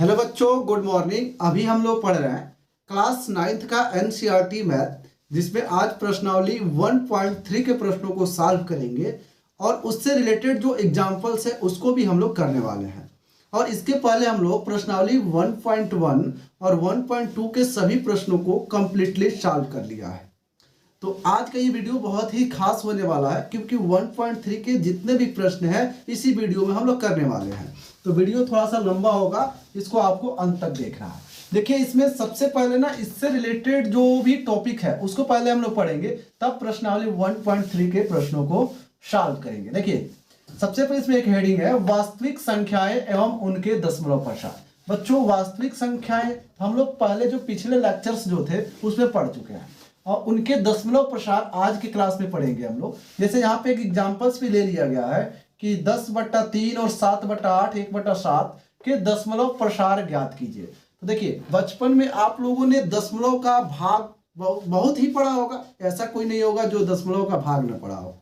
Hello बच्चों, good morning. अभी हम लोग पढ़ रहे हैं क्लास 9th का एनसीईआरटी मैथ, जिसमें आज प्रश्नावली 1.3 के प्रश्नों को सॉल्व करेंगे और उससे रिलेटेड जो एग्जांपल्स है उसको भी हम लोग करने वाले हैं। और इसके पहले हम लोग प्रश्नावली 1.1 और 1.2 के सभी प्रश्नों को कंप्लीटली सॉल्व कर लिया है। तो आज का ये वीडियो बहुत ही खास होने वाला है, क्योंकि 1.3 के जितने भी प्रश्न हैं इसी वीडियो में हम लोग करने वाले हैं। तो वीडियो थोड़ा सा लंबा होगा, इसको आपको अंत तक देखना है। देखिए, इसमें सबसे पहले ना इससे रिलेटेड जो भी टॉपिक है उसको पहले हम लोग पढ़ेंगे, तब प्रश्नावली 1.3 के प्रश्नों को सॉल्व करेंगे। देखिए, सबसे पहले इसमें एक हेडिंग है वास्तविक संख्याएं एवं उनके दशमलव प्रसार। बच्चों, वास्तविक संख्याएं हम लोग पहले जो पिछले लेक्चर्स जो थे उसमें पढ़ चुके हैं और उनके दशमलव प्रसार आज की क्लास में पढ़ेंगे हम लोग। जैसे यहाँ पे एक एग्जांपल्स भी ले लिया गया है कि 10/3 और 7/8 1/7 के दशमलव प्रसार ज्ञात कीजिए। तो देखिए, बचपन में आप लोगों ने दशमलव का भाग बहुत ही पढ़ा होगा, ऐसा कोई नहीं होगा जो दशमलव का भाग न पढ़ा हो।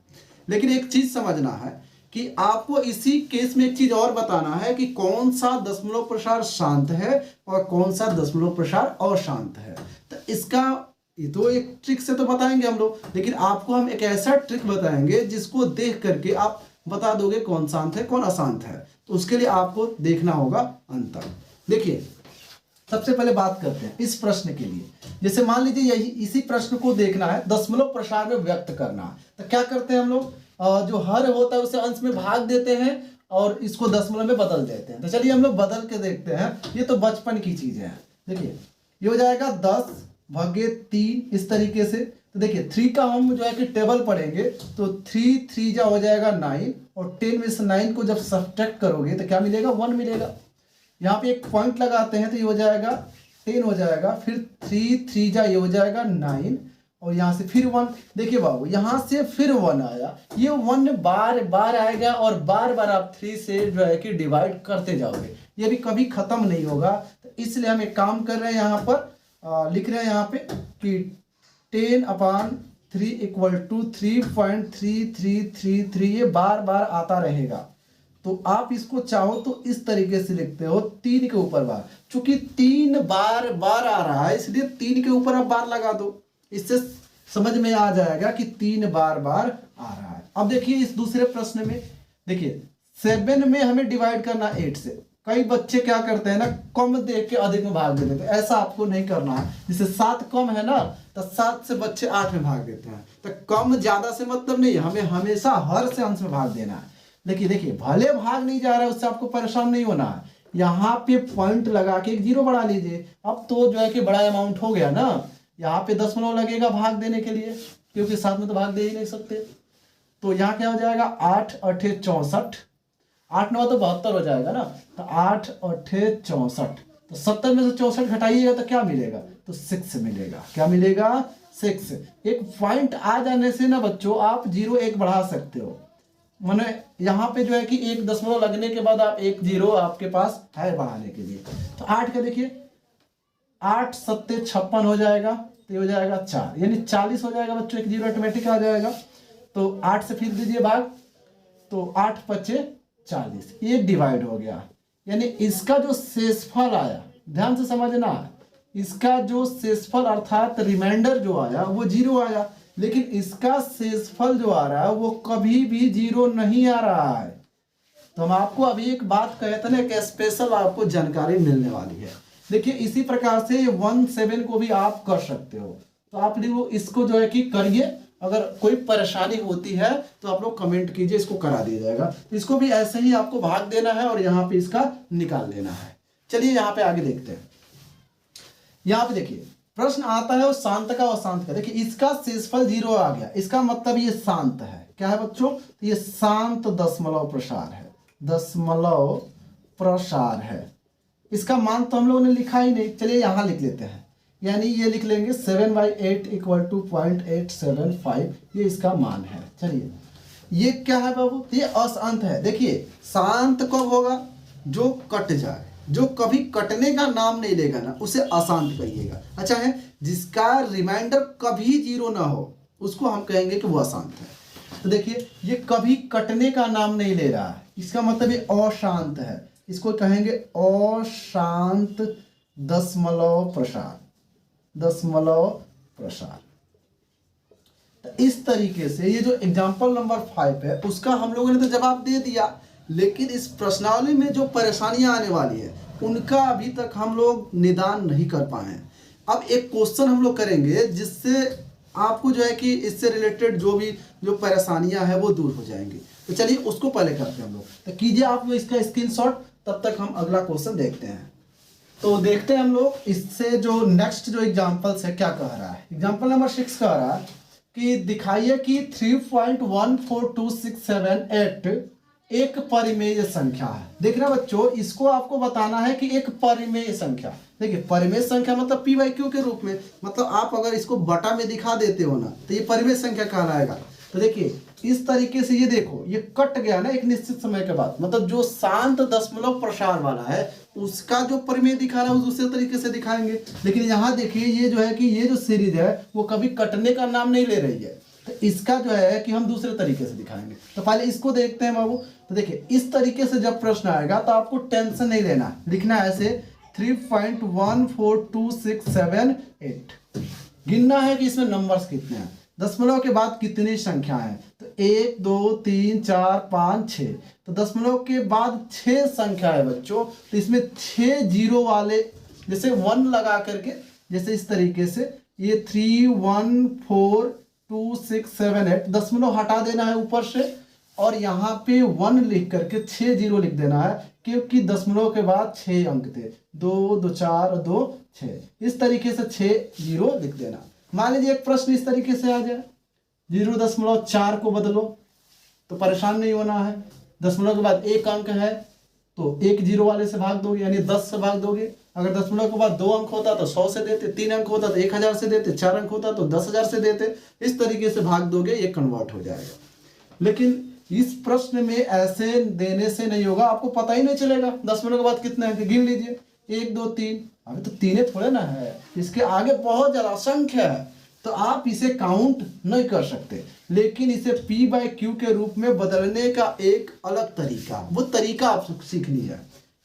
लेकिन एक चीज समझना है कि आपको इसी केस में एक चीज और बताना है कि कौन सा दशमलव प्रसार शांत है और कौन सा दशमलव प्रसार अशांत है। तो इसका ये तो एक ट्रिक से तो बताएंगे हम लोग, लेकिन आपको हम एक ऐसा ट्रिक बताएंगे जिसको देख करके आप बता दोगे कौन शांत है कौन अशांत है। तो उसके लिए आपको देखना होगा अंत तक। देखिए, सबसे पहले बात करते हैं इस प्रश्न के लिए। जैसे मान लीजिए यही इसी प्रश्न को देखना है, दशमलव प्रसार में व्यक्त करना है। तो क्या करते हैं हम लोग, जो हर होता है उसे अंश में भाग देते हैं और इसको दशमलव में बदल देते हैं। तो चलिए हम लोग बदल के देखते हैं। ये तो बचपन की चीजें हैं। देखिए, ये हो जाएगा 10/3 इस तरीके से। तो देखिए, 3 का हम जो है कि टेबल पढ़ेंगे तो 3 3 जा हो जाएगा 9 और 10 में से 9 को जब सब्ट्रैक्ट करोगे तो क्या मिलेगा, 1 मिलेगा। यहाँ पे एक पॉइंट लगाते हैं तो ये हो जाएगा 10 हो जाएगा, फिर 3 3 जा ये हो जाएगा 9 और यहाँ से फिर 1। देखिए बाबू, यहाँ से फिर 1 आया, ये 1 बार बार आएगा और बार बार आप 3 से जो है कि डिवाइड करते जाओगे, ये भी कभी खत्म नहीं होगा। तो इसलिए हम एक काम कर रहे हैं, यहाँ पर लिख रहे हैं यहाँ पे कि 10/3 = 3.3333, ये बार बार आता रहेगा। तो आप इसको चाहो तो इस तरीके से लिखते हो, 3 के ऊपर बार। चूंकि 3 बार बार आ रहा है इसलिए 3 के ऊपर आप बार लगा दो, इससे समझ में आ जाएगा कि 3 बार बार आ रहा है। अब देखिए इस दूसरे प्रश्न में, देखिए 7 में हमें डिवाइड करना 8 से। कई बच्चे क्या करते हैं ना, कम देख के अधिक में भाग दे देते हैं। ऐसा आपको नहीं करना है। जैसे 7 कम है ना, तो 7 से बच्चे 8 में भाग देते हैं। तो कम ज्यादा से मतलब नहीं है, हमें हमेशा हर से अंश में भाग देना है। देखिए भले भाग नहीं जा रहा है उससे आपको परेशान नहीं होना है। यहाँ पे पॉइंट लगा के एक 0 बढ़ा लीजिए। अब तो जो है कि बड़ा अमाउंट हो गया ना, यहाँ पे दशमलव लगेगा भाग देने के लिए, क्योंकि 7 में तो भाग दे ही नहीं सकते। तो यहाँ क्या हो जाएगा, 8×8 = 64, 8 9 तो 72 हो जाएगा ना। तो 8×8 = 64, तो 70 में से 64 घटाइएगा तो क्या मिलेगा, तो 6 मिलेगा। क्या मिलेगा, 6। एक पॉइंट आ जाने से ना बच्चों आप 0 1 बढ़ा सकते हो। माने यहाँ पे जो है कि 1 दशमलव लगने के बाद आप 1 0 आपके पास है बढ़ाने के लिए। तो 8 का देखिए, 8 7 56 हो जाएगा, तो ये हो जाएगा 4, यानी 40 हो जाएगा बच्चों। 1 0 ऑटोमेटिक आ जाएगा। तो 8 से फिर दीजिए भाग, तो 8 5 40, ये डिवाइड हो गया। यानी इसका जो शेषफल आया, ध्यान से समझना, इसका जो शेषफल अर्थात रिमाइंडर जो आया वो 0 आया, लेकिन इसका शेषफल जो आ रहा है वो कभी भी 0 नहीं आ रहा है। तो हम आपको अभी एक बात कहे थे ना कि स्पेशल आपको जानकारी मिलने वाली है। देखिए, इसी प्रकार से 17 को भी आप कर सकते हो। तो आप इसको जो है कि करिए। अगर कोई परेशानी होती है तो आप लोग कमेंट कीजिए, इसको करा दिया जाएगा। इसको भी ऐसे ही आपको भाग देना है और यहाँ पे इसका निकाल लेना है। चलिए यहाँ पे आगे देखते हैं। यहाँ पे देखिए प्रश्न आता है वो शांत का और अशांत का। देखिए, इसका शेषफल 0 आ गया, इसका मतलब ये शांत है। क्या है बच्चों, ये शांत दशमलव प्रसार है, दशमलव प्रसार है। इसका मान तो हम लोगों ने लिखा ही नहीं, चलिए यहाँ लिख लेते हैं। यानी ये लिख लेंगे 7/8 = 0.875, ये इसका मान है। चलिए, ये क्या है बाबू, ये अशांत है। देखिए, शांत कब होगा, जो कट जाए, जो कभी कटने का नाम नहीं लेगा ना उसे अशांत कहिएगा। अच्छा है, जिसका रिमाइंडर कभी 0 ना हो उसको हम कहेंगे कि वो अशांत है। तो देखिए, ये कभी कटने का नाम नहीं ले रहा है, इसका मतलब ये अशांत है। इसको कहेंगे अशांत दशमलव प्रसार, दशमलव प्रसार। तो इस तरीके से ये जो एग्जाम्पल नंबर 5 है उसका हम लोगों ने तो जवाब दे दिया, लेकिन इस प्रश्नावली में जो परेशानियां आने वाली है उनका अभी तक हम लोग निदान नहीं कर पाए हैं। अब एक क्वेश्चन हम लोग करेंगे जिससे आपको जो है कि इससे रिलेटेड जो परेशानियां हैं वो दूर हो जाएंगी। तो चलिए उसको पहले करते हैं हम लोग। तो कीजिए आप लोग इसका स्क्रीनशॉट, तब तक हम अगला क्वेश्चन देखते हैं। तो देखते हैं हम लोग इससे जो नेक्स्ट जो एग्जाम्पल्स है क्या कह रहा है। एग्जाम्पल नंबर 6 कह रहा है कि दिखाइए कि 3.14268 एक परिमेय संख्या है। देख रहे बच्चों, इसको आपको बताना है कि एक परिमेय संख्या। देखिए परिमेय संख्या मतलब पी बाई क्यू के रूप में, मतलब आप अगर इसको बटा में दिखा देते हो ना तो ये परिमेय संख्या कहलाएगा। तो देखिए इस तरीके से ये देखो ये कट गया ना एक निश्चित समय के बाद, मतलब जो शांत दशमलव प्रसार वाला है उसका जो परिमेय दिखा रहा है दूसरे तरीके से दिखाएंगे। लेकिन यहाँ देखिए ये जो है कि ये जो सीरीज है वो कभी कटने का नाम नहीं ले रही है, तो इसका जो है कि हम दूसरे तरीके से दिखाएंगे। तो पहले इसको देखते हैं बाबू। तो देखिए इस तरीके से जब प्रश्न आएगा तो आपको टेंशन नहीं लेना, लिखना है ऐसे 3.14268 गिनना है कि इसमें नंबर्स कितने हैं, दशमलव के बाद कितनी संख्या है। तो 1 2 3 4 5 6, तो दशमलव के बाद 6 संख्या है बच्चों। तो इसमें 6 जीरो वाले जैसे 1 लगा करके, जैसे इस तरीके से ये 3142678 दशमलव हटा देना है ऊपर से, और यहाँ पे 1 लिख करके 6 जीरो लिख देना है, क्योंकि दशमलव के बाद 6 अंक थे, 2 2 4 2 6, इस तरीके से 6 जीरो लिख देना। मान लीजिए एक प्रश्न इस तरीके से आ जाए 0.4 को बदलो, तो परेशान नहीं होना है। दशमलव के बाद 1 अंक है तो 1 जीरो वाले से भाग दोगे, यानी 10 से भाग दोगे। अगर दशमलव के बाद 2 अंक होता तो 100 से देते, 3 अंक होता तो 1000 से देते, 4 अंक होता तो 10,000 से देते। इस तरीके से भाग दोगे, ये कन्वर्ट हो जाएगा। लेकिन इस प्रश्न में ऐसे देने से नहीं होगा, आपको पता ही नहीं चलेगा दशमलव के बाद कितने अंक। गिन लीजिए 1 2 3, अभी तो 3 थोड़े ना है, इसके आगे बहुत ज्यादा असंख्य है, तो आप इसे काउंट नहीं कर सकते। लेकिन इसे पी बाई क्यू के रूप में बदलने का एक अलग तरीका, वो तरीका आप सीख लीजिए।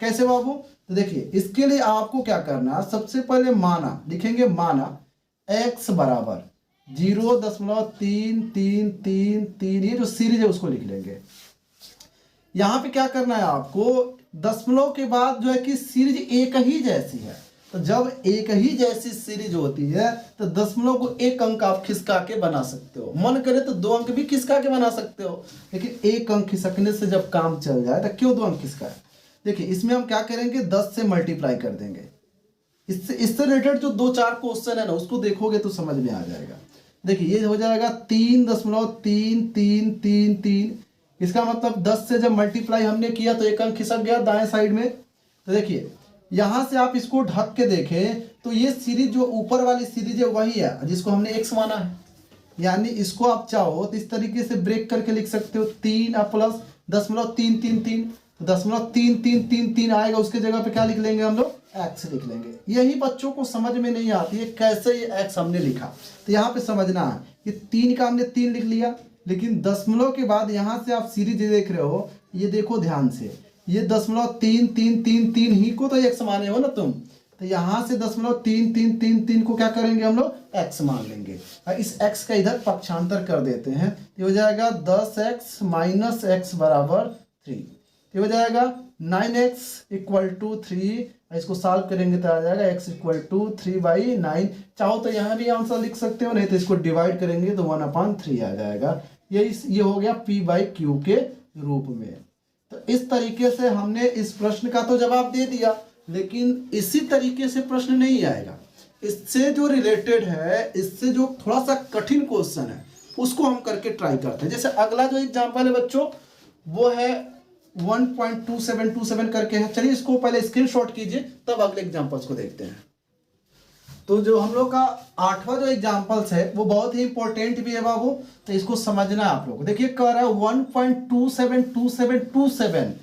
कैसे बाबू? तो देखिए इसके लिए आपको क्या करना है, सबसे पहले माना लिखेंगे, माना x बराबर 0.33333, ये जो सीरीज है उसको लिख लेंगे। यहाँ पे क्या करना है आपको, दशमलव के बाद जो है कि सीरीज एक ही जैसी है, तो जब एक ही जैसी सीरीज होती है तो दशमलव को 1 अंक आप खिसका के बना सकते हो, मन करे तो 2 अंक भी खिसका के बना सकते हो, लेकिन 1 अंक खिसकने से जब काम चल जाए तो क्यों 2 अंक खिसकाए। देखिए इसमें हम क्या करेंगे, 10 से मल्टीप्लाई कर देंगे। इससे रिलेटेड जो 2-4 क्वेश्चन है ना उसको देखोगे तो समझ में आ जाएगा। देखिए ये हो जाएगा 3.3333, इसका मतलब 10 से जब मल्टीप्लाई हमने किया तो 1 अंक खिसक गया दाएं साइड में। तो देखिए यहां से आप इसको ढक के देखें तो ये सीरीज जो ऊपर वाली सीरीज है वही है जिसको हमने x माना है, यानी इसको आप चाहो तो इस तरीके से ब्रेक करके लिख सकते हो 3 प्लस 0.333, तो 0.3333 आएगा, उसके जगह पे क्या लिख लेंगे हम लोग, x लिख लेंगे। यही बच्चों को समझ में नहीं आती है कैसे ये x हमने लिखा, तो यहाँ पे समझना है ये 3 का हमने 3 लिख लिया, लेकिन दशमलव के बाद यहाँ से आप सीरीज देख रहे हो, ये देखो ध्यान से, ये 0.3333 ही को तो x माने हो ना तुम, तो यहाँ से 0.3333 को क्या करेंगे हम लोग, x मान लेंगे। और इस x का इधर पक्षांतर कर देते हैं, तो हो जाएगा 10x माइनस x बराबर 3, ये हो जाएगा 9x इक्वल टू 3, इसको सॉल्व करेंगे तो आ जाएगा x इक्वल टू 3/9। चाहो तो यहाँ भी आंसर लिख सकते हो, नहीं तो इसको डिवाइड करेंगे तो 1/3 आ जाएगा। ये हो गया p बाई क्यू के रूप में। तो इस तरीके से हमने इस प्रश्न का तो जवाब दे दिया, लेकिन इसी तरीके से प्रश्न नहीं आएगा। इससे जो रिलेटेड है, इससे जो थोड़ा सा कठिन क्वेश्चन है उसको हम करके ट्राई करते हैं। जैसे अगला जो एग्जाम्पल है बच्चों वो है 1.2727 करके है। चलिए इसको पहले स्क्रीनशॉट कीजिए, तब अगले एग्जांपल्स को देखते हैं। तो जो हम लोग का 8वां जो एग्जांपल्स है वो बहुत ही इंपॉर्टेंट भी है बाबू, तो इसको समझना है आप लोग। देखिए कह रहा है 1.272727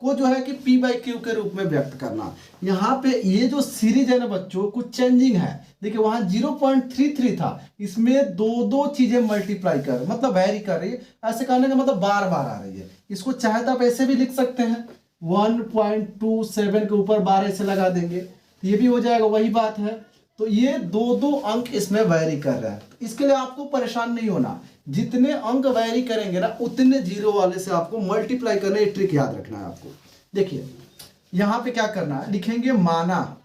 को जो है कि p बाई क्यू के रूप में व्यक्त करना। यहाँ पे ये जो सीरीज है ना बच्चों कुछ चेंजिंग है। देखिए वहां 0.33 था, इसमें 2 चीजें मल्टीप्लाई कर मतलब वेरी कर रही है, ऐसे करने का मतलब बार बार आ रही है। इसको चाहे तो आप ऐसे भी लिख सकते हैं, 1.27 के ऊपर 12 से लगा देंगे तो ये भी हो जाएगा, वही बात है। तो ये दो दो अंक इसमें वैरी कर रहा है, तो इसके लिए आपको परेशान नहीं होना। जितने अंक वैरी करेंगे ना उतने जीरो वाले से आपको मल्टीप्लाई करना, ये ट्रिक याद रखना है आपको। देखिए यहाँ पे क्या करना है, लिखेंगे माना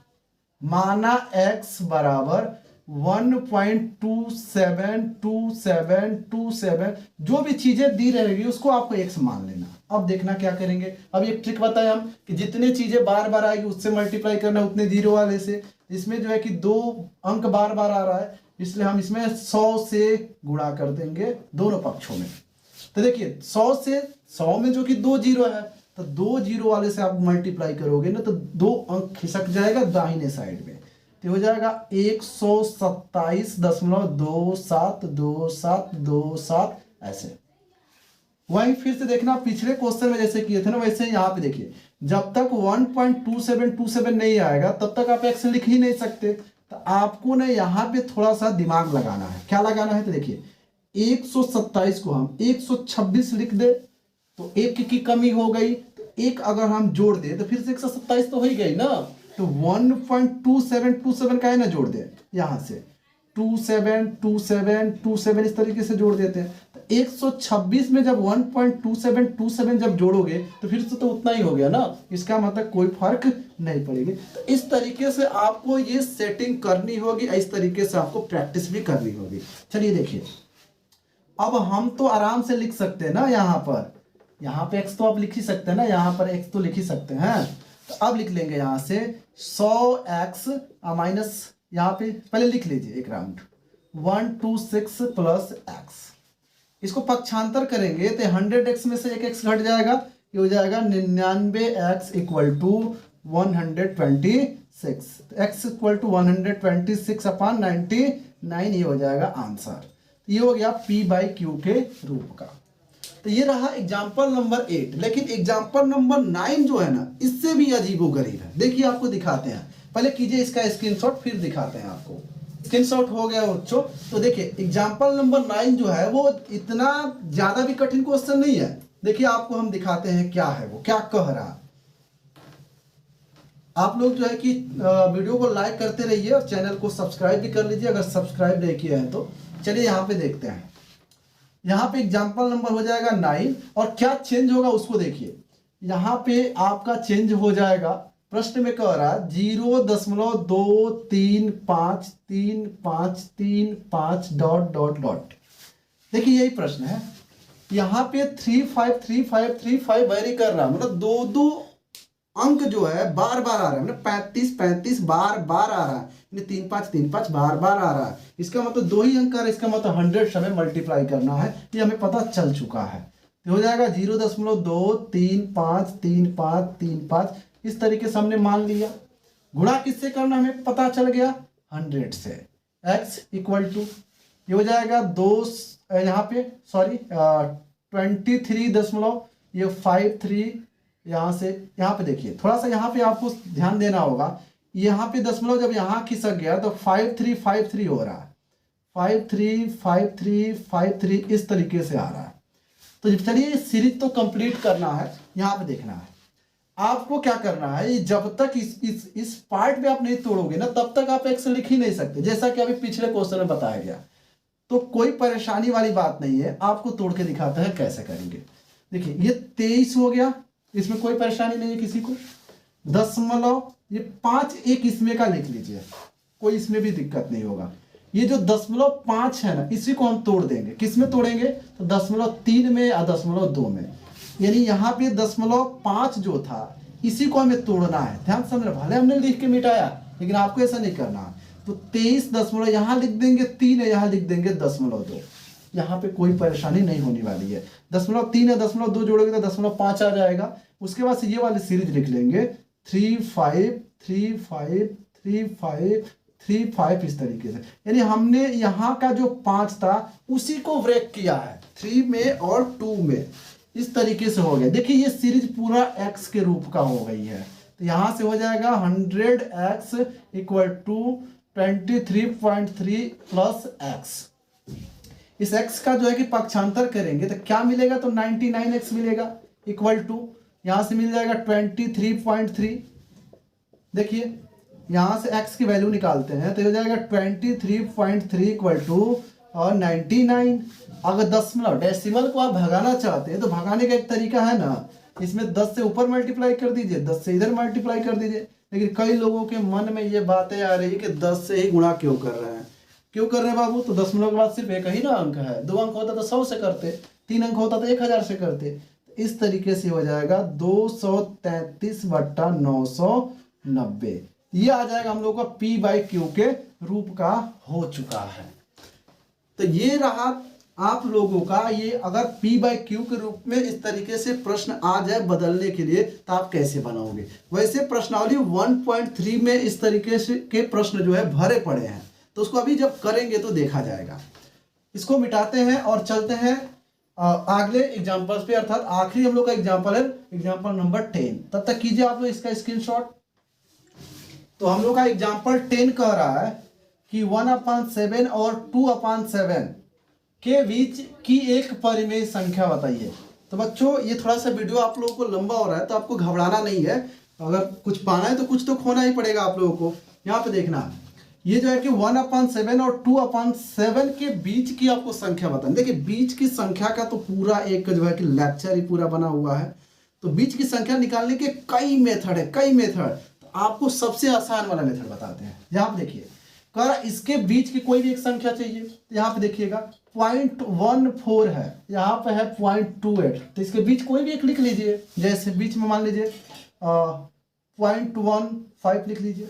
x बराबर 1.272727 जो भी चीजें दी रहेगी उसको आपको x मान लेना। अब देखना क्या करेंगे, अब एक ट्रिक बताया हम कि जितने चीजें बार बार आएगी उससे मल्टीप्लाई करना उतने जीरो वाले से। इसमें जो है कि दो अंक बार बार आ रहा है इसलिए हम इसमें 100 से गुणा कर देंगे दोनों पक्षों में। तो देखिए 100 से 100 में जो कि 2 जीरो है तो 2 जीरो वाले से आप मल्टीप्लाई करोगे ना तो 2 अंक खिसक जाएगा दाहिने साइड में, तो हो जाएगा 127.272727 ऐसे। वहीं फिर से देखना पिछले क्वेश्चन में जैसे किए थे ना वैसे यहाँ पे देखिए जब तक 1.2727 नहीं आएगा तब तक आप एक्स लिख ही नहीं सकते। तो आपको ना यहाँ पे थोड़ा सा दिमाग लगाना है। क्या लगाना है, तो देखिए 127 को हम 126 लिख दे तो एक की कमी हो गई, तो एक अगर हम जोड़ दे तो फिर से 127 तो हो ही गई ना। तो 1.2727 का है ना जोड़ दे, यहाँ से 272727 इस तरीके से जोड़ देते हैं। तो 126 में जब 1.2727 जब जोड़ोगे तो फिर से तो उतना ही हो गया ना, इसका मतलब कोई फर्क नहीं पड़ेगी। तो इस तरीके से आपको ये सेटिंग करनी होगी, इस तरीके से आपको प्रैक्टिस भी करनी होगी। चलिए देखिए अब हम तो आराम से लिख सकते हैं ना, यहाँ पे x तो आप लिख ही सकते हैं ना, यहाँ पर x तो लिख ही सकते हैं। तो अब लिख लेंगे यहाँ से 100x माइनस, यहाँ पे पहले लिख लीजिए एक राउंड 126 प्लस x, इसको पक्षांतर करेंगे तो 100x में से एक x घट जाएगा, ये हो जाएगा 99x equal to 126, x equal to 126/99, ये हो जाएगा आंसर। ये हो गया p/q के रूप का। तो ये रहा एग्जाम्पल नंबर 8। लेकिन एग्जाम्पल नंबर 9 जो है ना इससे भी अजीबोगरीब है। देखिए आपको दिखाते हैं, पहले कीजिए इसका स्क्रीनशॉट फिर दिखाते हैं आपको। स्क्रीनशॉट हो गया बच्चों। तो देखिए एग्जाम्पल नंबर 9 जो है वो इतना ज्यादा भी कठिन क्वेश्चन नहीं है। देखिए आपको हम दिखाते हैं क्या है वो, क्या कह रहा है। आप लोग जो है कि वीडियो को लाइक करते रहिए और चैनल को सब्सक्राइब भी कर लीजिए अगर सब्सक्राइब नहीं किया है तो। चलिए यहाँ पे देखते हैं, यहाँ पे एग्जाम्पल नंबर हो जाएगा 9 और क्या चेंज होगा उसको देखिए। यहाँ पे आपका चेंज हो जाएगा, प्रश्न में कह रहा है 0.235353 डॉट डॉट डॉट। देखिए यही प्रश्न है, यहाँ पे 353535 वेरी कर रहा है, मतलब दो दो अंक जो है बार बार आ रहा है, मतलब 3535 बार बार आ रहा है, 3535 बार बार आ रहा है। इसका मतलब 2 ही अंक आ रहा है, इसका मतलब 100 से हमें मल्टीप्लाई करना है, ये हमें पता चल चुका है। तो हो जाएगा 0.2353535 इस तरीके से हमने मान लिया। गुणा किससे करना हमें पता चल गया, 100 से। x इक्वल टू ये हो जाएगा 2 यहाँ पे 23.53 यहाँ से यहाँ पे देखिए थोड़ा सा यहाँ पे आपको ध्यान देना होगा। यहाँ पे दशमलव जब यहाँ खिसक गया तो 5353 हो रहा है, 535353 इस तरीके से आ रहा है। तो चलिए सीरीज तो कंप्लीट करना है, यहाँ पे देखना है आपको क्या करना है। जब तक इस पार्ट में आप नहीं तोड़ोगे ना तब तक आप एक्स लिख ही नहीं सकते, जैसा कि अभी पिछले क्वेश्चन में बताया गया। तो कोई परेशानी वाली बात नहीं है, आपको तोड़ के दिखाते हैं कैसे करेंगे। देखिए ये 23 हो गया, इसमें कोई परेशानी नहीं है किसी को। दशमलव ये 5 एक इसमें का लिख लीजिए, कोई इसमें भी दिक्कत नहीं होगा। ये जो 0.5 है ना इसी को हम तोड़ देंगे, किस में तोड़ेंगे तो 0.3 में या 0.2 में, यानी यहाँ पे 0.5 जो था इसी को हमें तोड़ना है। ध्यान से समझना, भले हमने लिख के मिटाया लेकिन आपको ऐसा नहीं करना है। तो 23 दशमलव यहाँ लिख देंगे 3 है, यहाँ लिख देंगे 0.2, यहाँ पे कोई परेशानी नहीं होने वाली है। 0.3 है 0.2 जोड़ोगे तो 0.5 आ जाएगा। उसके बाद से ये वाली सीरीज लिख लेंगे 35353535 इस तरीके से, यानी हमने यहाँ का जो 5 था उसी को ब्रेक किया है 3 में और 2 में, इस तरीके से हो गया। देखिए ये सीरीज पूरा x के रूप का हो गई है। तो यहाँ से हो जाएगा 100x equal to 23.3 plus x। इस x का जो है कि पक्षांतर करेंगे तो क्या मिलेगा, तो 99x मिलेगा इक्वल टू यहाँ से मिल जाएगा 23.3। देखिए यहाँ से x की वैल्यू निकालते हैं तो हो जाएगा 23.3 इक्वल टू और 99। अगर दशमलव डेसिमल को आप भगाना चाहते हैं तो भगाने का एक तरीका है ना, इसमें 10 से ऊपर मल्टीप्लाई कर दीजिए, 10 से इधर मल्टीप्लाई कर दीजिए। लेकिन कई लोगों के मन में ये बातें आ रही है कि 10 से ही गुणा क्यों कर रहे हैं, क्यों कर रहे हैं बाबू? तो दशमलव के बाद सिर्फ एक ही ना अंक है, 2 अंक होता तो 100 से करते, 3 अंक होता तो 1000 से करते। इस तरीके से हो जाएगा 233/990। ये आ जाएगा हम लोग का p/q के रूप का हो चुका है। तो ये रहा आप लोगों का, ये अगर p/q के रूप में इस तरीके से प्रश्न आ जाए बदलने के लिए तो आप कैसे बनाओगे। वैसे प्रश्नावली 1.3 में इस तरीके से के प्रश्न जो है भरे पड़े हैं, तो उसको अभी जब करेंगे तो देखा जाएगा। इसको मिटाते हैं और चलते हैं अगले एग्जाम्पल्स पे, अर्थात आखिरी हम लोग का एग्जाम्पल है एग्जाम्पल नंबर 10। तब तक कीजिए आप लोग इसका स्क्रीनशॉट। तो हम लोग का एग्जाम्पल 10 कह रहा है कि 1/7 और 2/7 के बीच की एक परिमेय संख्या बताइए। तो बच्चों ये थोड़ा सा वीडियो आप लोगों को लंबा हो रहा है, तो आपको घबराना नहीं है। अगर कुछ पाना है तो कुछ तो खोना ही पड़ेगा आप लोगों को। यहाँ पे देखना, ये जो है कि 1/7 और 2/7 के बीच की आपको संख्या बतानी। देखिए बीच की संख्या का तो पूरा एक जो है कि लेक्चर ही पूरा बना हुआ है। तो बीच की संख्या निकालने के कई मेथड है, कई मेथड। तो आपको सबसे आसान वाला मेथड बताते हैं। यहाँ पे देखिए कर इसके बीच की कोई भी एक संख्या चाहिए। तो यहाँ पे देखिएगा 0.14 है, यहाँ पे है 0.28। तो इसके बीच कोई भी एक लिख लीजिए। जैसे बीच में मान लीजिए 0.15 लिख लीजिए।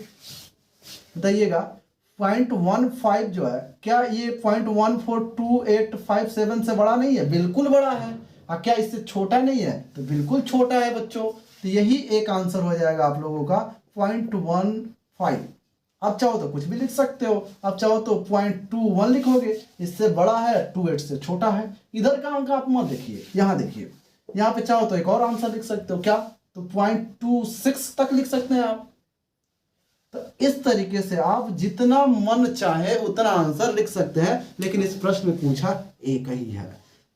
बताइएगा 0.15 जो है, क्या ये 0.142857 से बड़ा नहीं है? बिल्कुल बड़ा है। और क्या इससे छोटा नहीं है? तो बिल्कुल छोटा है बच्चों। तो यही एक आंसर हो जाएगा आप लोगों का 0.15। आप चाहो तो कुछ भी लिख सकते हो, आप चाहो तो 0.21 लिखोगे, इससे बड़ा है, 28 से छोटा है। इधर का अंक आप मत देखिए, यहाँ देखिए। यहाँ पे चाहो तो एक और आंसर लिख सकते हो, क्या? तो 0.26 तक लिख सकते हैं आप। तो इस तरीके से आप जितना मन चाहे उतना आंसर लिख सकते हैं, लेकिन इस प्रश्न में पूछा एक ही है।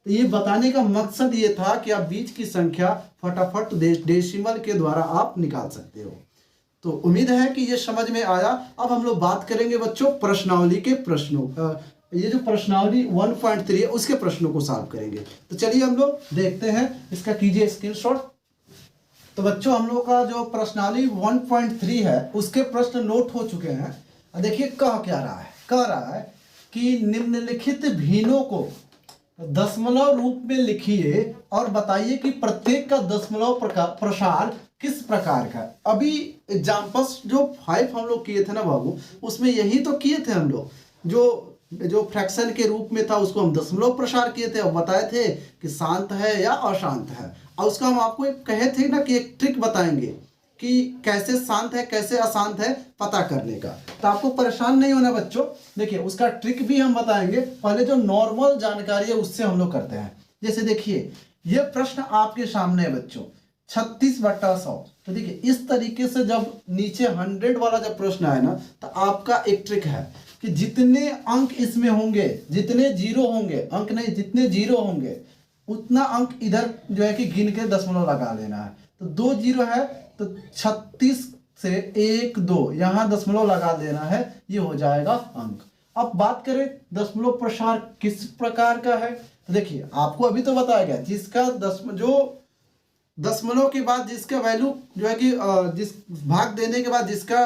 तो ये बताने का मकसद ये था कि आप बीच की संख्या फटाफट डेसिमल के द्वारा आप निकाल सकते हो। तो उम्मीद है कि ये समझ में आया। अब हम लोग बात करेंगे बच्चों प्रश्नावली के प्रश्नों, ये जो प्रश्नावली 1.3 है उसके प्रश्नों को सॉल्व करेंगे। तो चलिए हम लोग देखते हैं, इसका कीजिए स्क्रीनशॉट। तो बच्चों हम लोग का जो प्रश्नावली 1.3 है उसके प्रश्न नोट हो चुके हैं। देखिए कह क्या रहा है, कह रहा है कि निम्नलिखित भिन्नों को दशमलव रूप में लिखिए और बताइए कि प्रत्येक का दशमलव प्रसार किस प्रकार का। अभी एग्जाम्पल्स जो 5 हम लोग किए थे ना बाबू, उसमें यही तो किए थे हम लोग। जो फ्रैक्शन के रूप में था उसको हम दशमलव प्रसार किए थे और बताए थे कि शांत है या अशांत है। और उसका हम आपको एक कहे थे ना कि एक ट्रिक बताएंगे कि कैसे शांत है कैसे अशांत है पता करने का। तो आपको परेशान नहीं होना बच्चों। देखिए उसका ट्रिक भी हम बताएंगे, पहले जो नॉर्मल जानकारी है उससे हम लोग करते हैं। जैसे देखिए ये प्रश्न आपके सामने है बच्चों, 36/100। तो देखिए इस तरीके से जब नीचे 100 वाला जब प्रश्न आए ना, तो आपका एक ट्रिक है कि जितने अंक इसमें होंगे, जितने जीरो होंगे, अंक नहीं जितने जीरो होंगे उतना अंक इधर जो है कि गिन के दशमलव लगा लेना है। तो 2 जीरो है तो 36 से 1 2 यहाँ दशमलव लगा देना है, ये हो जाएगा अंक। अब बात करें दशमलव प्रसार किस प्रकार का है। तो देखिए आपको अभी तो बताया गया, जिसका दशमलव के बाद जिसका वैल्यू जो है कि जिस भाग देने के बाद जिसका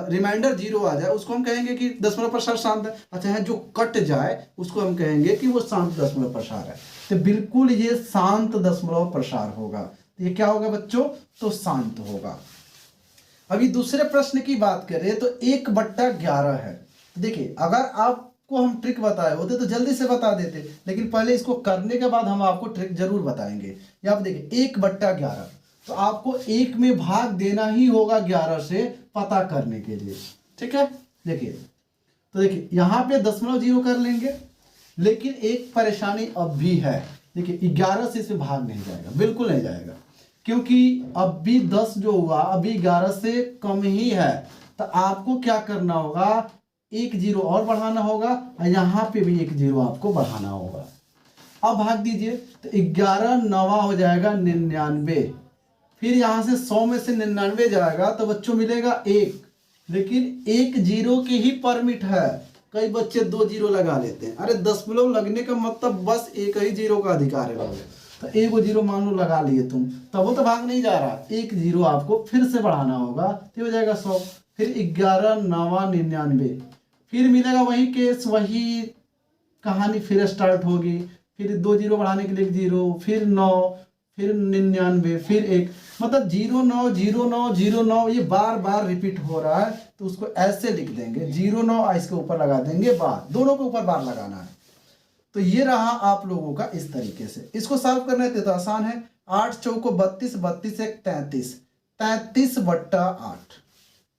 रिमाइंडर 0 आ जाए उसको हम कहेंगे कि दशमलव प्रसार शांत है। अच्छा है जो कट जाए उसको हम कहेंगे कि वो शांत दशमलव प्रसार है। तो बिल्कुल ये शांत दशमलव प्रसार होगा। तो ये क्या होगा बच्चों? तो शांत होगा। अभी दूसरे प्रश्न की बात करें तो 1/11 है। तो देखिए अगर आपको हम ट्रिक बताए होते तो जल्दी से बता देते, लेकिन पहले इसको करने के बाद हम आपको ट्रिक जरूर बताएंगे। यहाँ पे देखिए 1/11, तो आपको 1 में भाग देना ही होगा 11 से पता करने के लिए। ठीक है, देखिए तो देखिए यहाँ पे दशमलव 0 कर लेंगे, लेकिन एक परेशानी अब भी है। देखिए 11 से इसमें भाग नहीं जाएगा, बिल्कुल नहीं जाएगा, क्योंकि अब भी 10 जो हुआ अभी 11 से कम ही है। तो आपको क्या करना होगा, 1 0 और बढ़ाना होगा और यहाँ पे भी 1 0 आपको बढ़ाना होगा। अब भाग दीजिए तो 11 9 हो जाएगा 99। फिर यहाँ से 100 में से 99 जाएगा तो बच्चों मिलेगा 1, लेकिन 1 जीरो की ही परमिट है। कई बच्चे 2 जीरो लगा लेते हैं। अरे दशमलव लगने का मतलब बस एक ही जीरो का अधिकार है लोग, तो 1 जीरो मान लो लगा लिए तुम, तब वो तो भाग नहीं जा रहा। 1 जीरो आपको फिर से बढ़ाना होगा तो हो जाएगा 100, फिर 11 9 99, फिर मिलेगा वही केस, वही कहानी फिर स्टार्ट होगी। फिर 2 जीरो बढ़ाने के लिए 1 जीरो, फिर 9, फिर 99, फिर 1, मतलब 09 09 09 ये बार बार रिपीट हो रहा है। तो उसको ऐसे लिख देंगे 09 इसके ऊपर लगा देंगे बार, दोनों के ऊपर बार लगाना है। तो ये रहा आप लोगों का इस तरीके से। इसको सॉल्व करना है तो आसान है। 8 चौको 32, 32 एक 33, 33 बट्टा 8।